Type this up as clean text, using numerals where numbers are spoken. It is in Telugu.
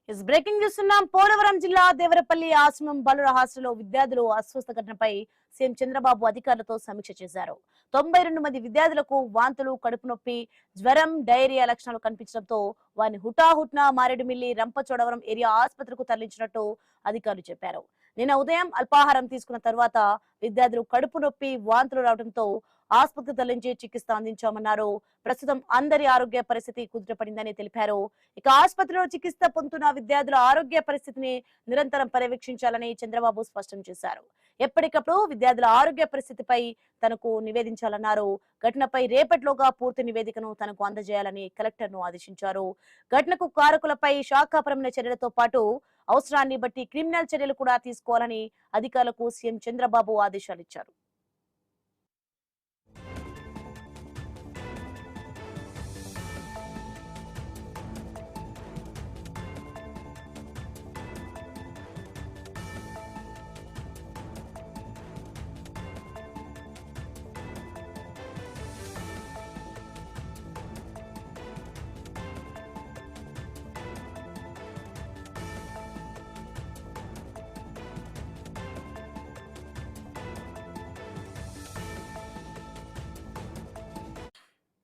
బ్రేకింగ్ న్యూస్ ఉన్నాం. పోలవరం జిల్లా దేవరపల్లి ఆశ్రమం బాలుర హాస్టల్లో విద్యార్థులు అస్వస్థ ఘటనపై సీఎం చంద్రబాబు అధికారులతో సమీక్ష చేశారు. 92 మంది విద్యార్థులకు వాంతులు, కడుపు నొప్పి, జ్వరం, డయేరియా లక్షణాలు కనిపించడంతో వారిని హుటాహుట్న మారేడుమిల్లి, రంపచోడవరం ఏరియా ఆసుపత్రికి తరలించినట్టు అధికారులు చెప్పారు. నిన్న ఉదయం అల్పాహారం తీసుకున్న తర్వాత విద్యార్థులు కడుపు నొప్పి, వాంతులు రావడంతో ఆసుపత్రికి తరలించి చికిత్స అందించామన్నారు. ప్రస్తుతం అందరి ఆరోగ్య పరిస్థితి కుదుటపడిందని తెలిపారు. ఇక ఆసుపత్రిలో చికిత్స పొందుతున్న విద్యార్థుల ఆరోగ్య పరిస్థితిని నిరంతరం పర్యవేక్షించాలని చంద్రబాబు స్పష్టం చేశారు. ఎప్పటికప్పుడు విద్యార్థుల ఆరోగ్య పరిస్థితిపై తనకు నివేదించాలన్నారు. ఘటనపై రేపటిలోగా పూర్తి నివేదికను తనకు అందజేయాలని కలెక్టర్ను ఆదేశించారు. ఘటనకు కారకులపై శాఖాపరమైన చర్యలతో పాటు అవసరాన్ని బట్టి క్రిమినల్ చర్యలు కూడా తీసుకోవాలని అధికారులకు సీఎం చంద్రబాబు ఆదేశాలిచ్చారు.